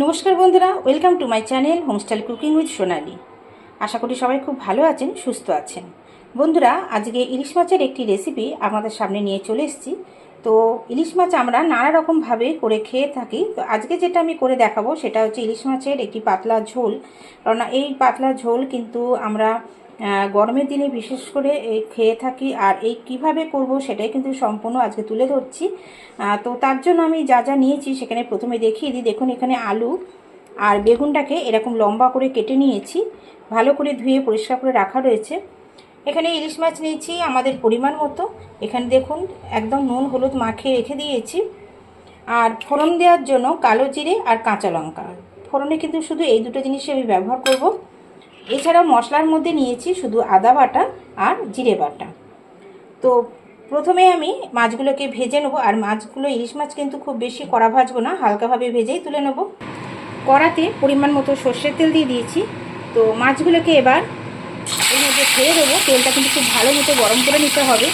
নমস্কার বন্ধুরা, welcome to my channel homestyle cooking with Sonali. আশা করি সবাই খুব ভালো আছেন, সুস্থ আছেন। বন্ধুরা, আজকে ইলিশ মাছের একটি রেসিপি আমাদের সামনে নিয়ে চলে এসেছি। তো ইলিশ মাছ আমরা নানা রকমভাবে করে খেয়ে থাকি। তো আজকে যেটা আমি করে দেখাবো সেটা হচ্ছে ইলিশ মাছের একটি পাতলা ঝোল। কারণ এই পাতলা ঝোল কিন্তু আমরা গরমের দিনে বিশেষ করে এই খেয়ে থাকি। আর এই কিভাবে করব সেটাই কিন্তু সম্পূর্ণ আজকে তুলে ধরছি। তো তার জন্য আমি যা যা নিয়েছি সেখানে প্রথমে দেখিয়ে দিই। দেখুন, এখানে আলু আর বেগুনটাকে এরকম লম্বা করে কেটে নিয়েছি, ভালো করে ধুয়ে পরিষ্কার করে রাখা রয়েছে। এখানে ইলিশ মাছ নিয়েছি আমাদের পরিমাণ মতো। এখানে দেখুন একদম নুন হলুদ মাখিয়ে রেখে দিয়েছি। আর ফোড়ন দেওয়ার জন্য কালো জিরে আর কাঁচা লঙ্কা, ফোড়নে কিন্তু শুধু এই দুটো জিনিসই আমি ব্যবহার করব। এছাড়াও মশলার মধ্যে নিয়েছি শুধু আদা বাটা আর জিরে বাটা। তো প্রথমে আমি মাছগুলোকে ভেজে নেবো। আর মাছগুলো, ইলিশ মাছ কিন্তু খুব বেশি কড়া ভাজবো না, হালকাভাবে ভেজেই তুলে নেব। কড়াতে পরিমাণ মতো সর্ষের তেল দিয়ে দিয়েছি। তো মাছগুলোকে এবার এর মধ্যে ছেড়ে দেবো। তেলটা কিন্তু খুব ভালো মতো গরম করে নিতে হবে।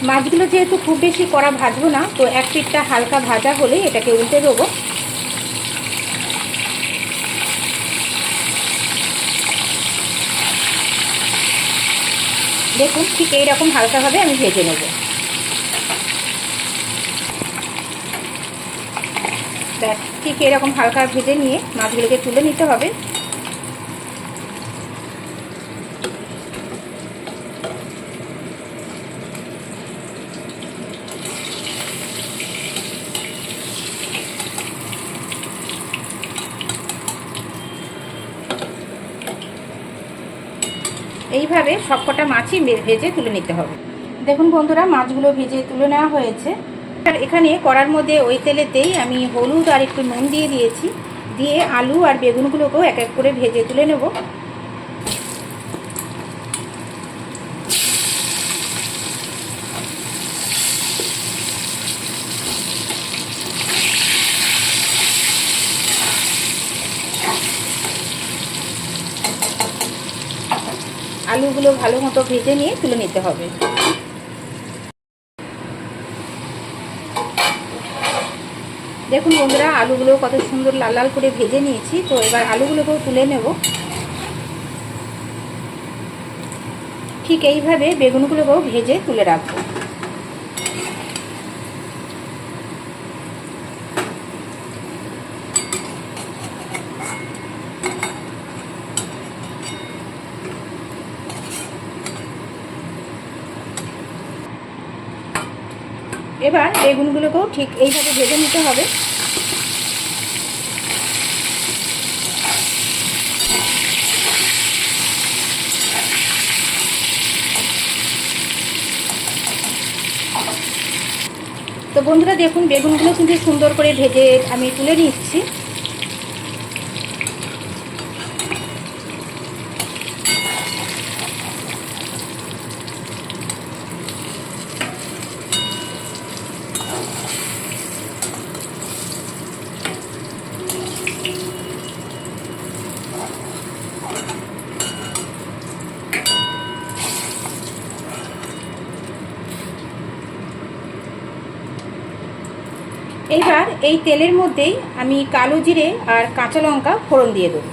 মাছগুলো যেহেতু খুব বেশি কড়া ভাজবো না, তো এক পিঠটা হালকা ভাজা হলে এটাকে উল্টে দেবো। দেখুন, ঠিক এইরকম হালকাভাবে আমি ভেজে নেব। ব্যাস, ঠিক এরকম হালকা ভেজে নিয়ে মাছগুলোকে তুলে নিতে হবে। এইভাবে সবকটা মাছই ভেজে তুলে নিতে হবে। দেখুন বন্ধুরা, মাছগুলো ভেজে তুলে নেওয়া হয়েছে। আর এখানে কড়ার মধ্যে ওই তেলেতেই আমি হলুদ আর একটু নুন দিয়ে দিয়েছি। দিয়ে আলু আর বেগুনগুলোকেও এক এক করে ভেজে তুলে নেব। আলুগুলো ভালো মতো ভেজে নিয়ে তুলে নিতে হবে। দেখুন বন্ধুরা, আলুগুলো কত সুন্দর লাল লাল করে ভেজে নিয়েছি। তো এবার আলুগুলোকেও তুলে নেব। ঠিক এইভাবে বেগুনগুলোকেও ভেজে তুলে রাখবো। এবার বেগুনগুলোকেও ঠিক এইভাবে ভেজে নিতে হবে। তো বন্ধুরা দেখুন, বেগুনগুলো কিন্তু সুন্দর করে ভেজে আমি তুলে নিচ্ছি। এইবার এই তেলের মধ্যেই আমি কালো জিরে আর কাঁচা লঙ্কা ফোড়ন দিয়ে দেবো।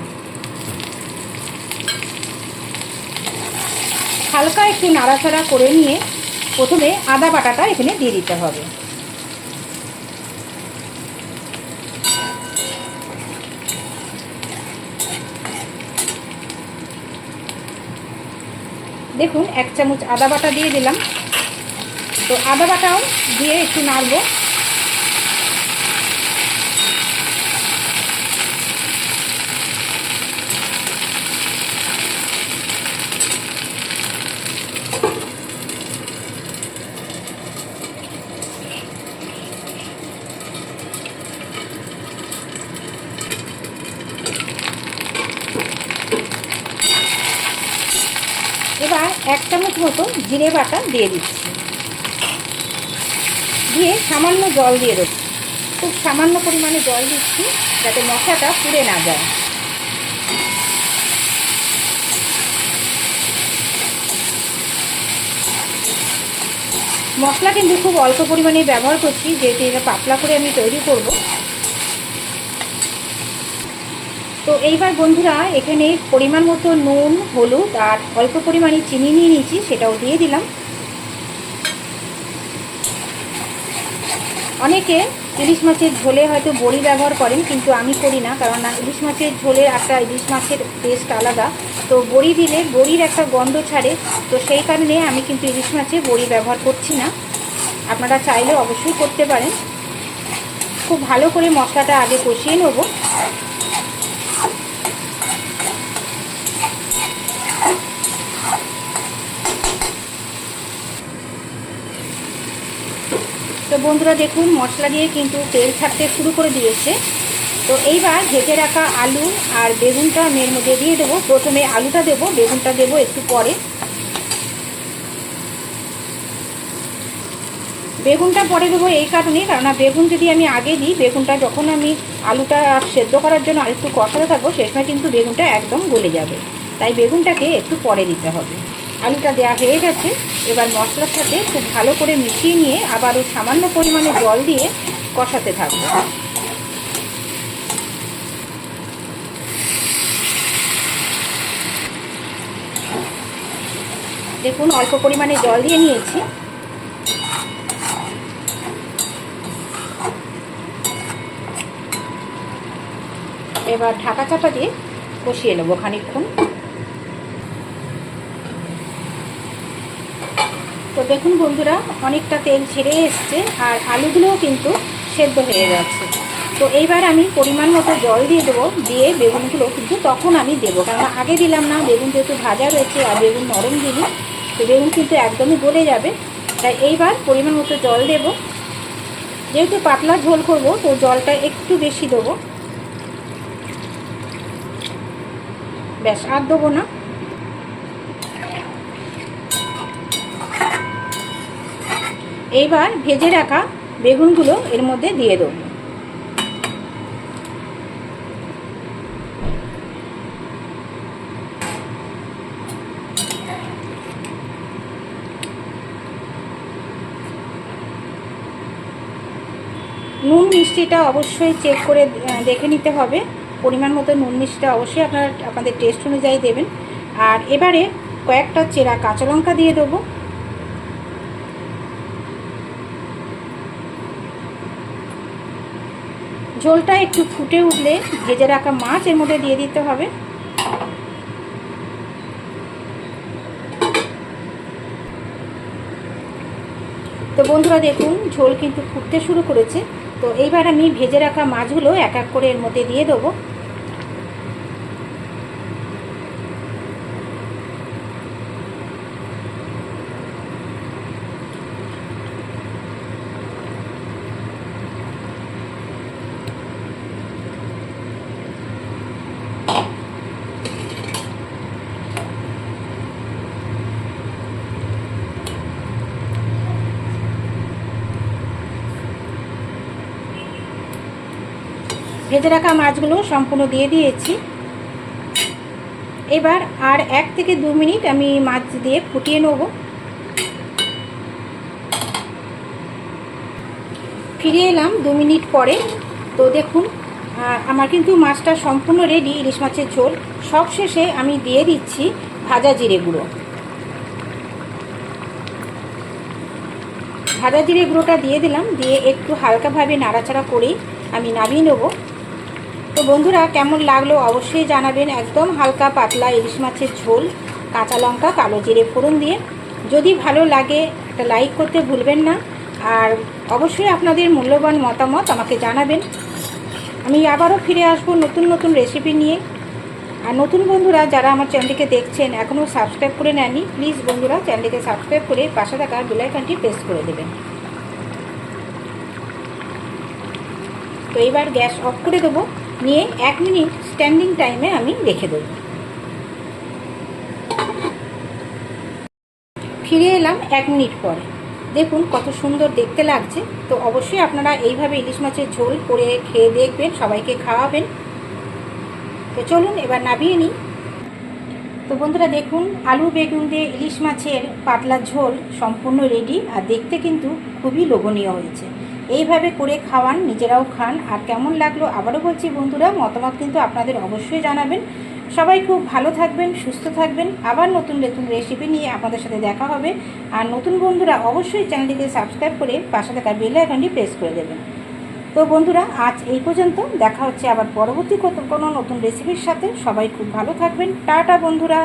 হালকা একটু নাড়াচাড়া করে নিয়ে প্রথমে আদা বাটাটা এখানে দিয়ে দিতে হবে। দেখুন, 1 চামচ আদা বাটা দিয়ে দিলাম। তো আদা বাটাও দিয়ে একটু নাড়বো। এবার 1 চামচ মতো জিরে বাটা দিয়ে দিচ্ছি। দিয়ে সামান্য জল দিয়ে দেবো। খুব সামান্য পরিমাণে জল দিচ্ছি যাতে মশলাটা পুড়ে না যায়। মশলা কিন্তু খুব অল্প পরিমাণে ব্যবহার করছি, যেহেতু এটা পাতলা করে আমি তৈরি করব। তো এইবার বন্ধুরা এখানে পরিমাণ মতো নুন, হলুদ আর অল্প পরিমাণে চিনি নিয়ে নিয়েছি, সেটাও দিয়ে দিলাম। অনেকে ইলিশ মাছের ঝোলে হয়তো বড়ি ব্যবহার করেন, কিন্তু আমি করি না, কারণ ইলিশ মাছের ঝোলের একটা ইলিশ মাছের টেস্ট আলাদা। তো বড়ি দিলে বড়ির একটা গন্ধ ছাড়ে, তো সেই কারণে আমি কিন্তু ইলিশ মাছে বড়ি ব্যবহার করছি না। আপনারা চাইলে অবশ্যই করতে পারেন। খুব ভালো করে মশলাটা আগে কষিয়ে নেব। তো বন্ধুরা দেখুন, মশলা দিয়ে কিন্তু তেল ছাড়তে শুরু করে দিয়েছে। তো এইবার ভেজে রাখা আলু আর বেগুনটা আমি এর মধ্যে দিয়ে দেবো। প্রথমে আলুটা দেবো, বেগুনটা দেবো একটু পরে। বেগুনটা পরে দেবো এই কারণেই, কারণ বেগুন যদি আমি আগে দিই, বেগুনটা যখন আমি আলুটা সেদ্ধ করার জন্য আরেকটু কষাতে থাকবো, সে সময় কিন্তু বেগুনটা একদম গলে যাবে। তাই বেগুনটাকে একটু পরে দিতে হবে। আলুটা দেওয়া হয়ে গেছে। এবার মশলার সাথে খুব ভালো করে মিশিয়ে নিয়ে আবারও সামান্য পরিমাণে জল দিয়ে কষাতে থাকবো। দেখুন অল্প পরিমাণে জল দিয়ে নিয়েছি। এবার ঢাকা চাপা দিয়ে কষিয়ে নেবো খানিকক্ষণ। তো দেখুন বন্ধুরা, অনেকটা তেল ছেড়ে এসছে আর আলুগুলোও কিন্তু সেদ্ধ হয়ে যাচ্ছে। তো এইবার আমি পরিমাণ মতো জল দিয়ে দেবো, দিয়ে বেগুনগুলো কিন্তু তখন আমি দেবো, কারণ আগে দিলাম না। বেগুন যেহেতু ভাজা রয়েছে আর বেগুন নরম দিলি, তো বেগুন কিন্তু একদমই গলে যাবে। তাই এইবার পরিমাণ মতো জল দেব। যেহেতু পাতলা ঝোল করব, তো জলটা একটু বেশি দেবো। ব্যাস, আর দেবো না। এইবার ভেজে রাখা বেগুনগুলো এর মধ্যে দিয়ে দেবো। নুন মিষ্টিটা অবশ্যই চেক করে দেখে নিতে হবে। পরিমাণ মতো নুন মিষ্টিটা অবশ্যই আপনাদের টেস্ট অনুযায়ী দেবেন। আর এবারে কয়েকটা চেরা কাঁচা লঙ্কা দিয়ে দেবো। ঝোলটা একটু ফুটে উঠলে ভেজে রাখা মাছ এর মধ্যে দিয়ে দিতে হবে। তো বন্ধুরা দেখুন, ঝোল কিন্তু ফুটতে শুরু করেছে। তো এইবার আমি ভেজে রাখা মাছগুলো এক এক করে এর মধ্যে দিয়ে দেবো। ভেজে রাখা মাছগুলো সম্পূর্ণ দিয়ে দিয়েছি। এবার আর 1 থেকে 2 মিনিট আমি মাছ দিয়ে ফুটিয়ে নেব। ফিরে এলাম 2 মিনিট পরে। তো দেখুন আমার কিন্তু মাছটা সম্পূর্ণ রেডি, ইলিশ মাছের ঝোল। সব শেষে আমি দিয়ে দিচ্ছি ভাজা জিরে গুঁড়ো। ভাজা জিরে গুঁড়োটা দিয়ে দিলাম, দিয়ে একটু হালকাভাবে নাড়াচাড়া করেই আমি নামিয়ে নেব। তো বন্ধুরা কেমন লাগলো অবশ্যই জানাবেন। একদম হালকা পাতলা ইলিশ মাছের ঝোল, কাঁচা লঙ্কা কালো জিরে ফোড়ন দিয়ে। যদি ভালো লাগে একটা লাইক করতে ভুলবেন না, আর অবশ্যই আপনাদের মূল্যবান মতামত আমাকে জানাবেন। আমি আবারও ফিরে আসবো নতুন নতুন রেসিপি নিয়ে। আর নতুন বন্ধুরা যারা আমার চ্যানেলটিকে দেখছেন এখনও সাবস্ক্রাইব করে নেননি, প্লিজ বন্ধুরা চ্যানেলটিকে সাবস্ক্রাইব করে পাশে থাকা বেল আইকনটি প্রেস করে দেবেন। তো এবার গ্যাস অফ করে দেবো, নিয়ে 1 মিনিট স্ট্যান্ডিং টাইমে আমি রেখে দেবো। ফিরে এলাম 1 মিনিট পরে। দেখুন কত সুন্দর দেখতে লাগছে। তো অবশ্যই আপনারা এইভাবে ইলিশ মাছের ঝোল করে খেয়ে দেখবেন, সবাইকে খাওয়াবেন। তো চলুন এবার নামিয়ে নিই। তো বন্ধুরা দেখুন, আলু বেগুন দিয়ে ইলিশ মাছের পাতলা ঝোল সম্পূর্ণ রেডি, আর দেখতে কিন্তু খুবই লোভনীয় হয়েছে। এইভাবে করে খাওয়ান, নিজেরাও খান, আর কেমন লাগলো আবারও বলছি বন্ধুরা, মতামত কিন্তু আপনাদের অবশ্যই জানাবেন। সবাই খুব ভালো থাকবেন, সুস্থ থাকবেন। আবার নতুন নতুন রেসিপি নিয়ে আপনাদের সাথে দেখা হবে। আর নতুন বন্ধুরা অবশ্যই চ্যানেলটিকে সাবস্ক্রাইব করে পাশে থাকা বেল আইকনটি প্রেস করে দেবেন। তো বন্ধুরা আজ এই পর্যন্ত, দেখা হচ্ছে আবার পরবর্তী কোনো নতুন রেসিপির সাথে। সবাই খুব ভালো থাকবেন। টাটা বন্ধুরা।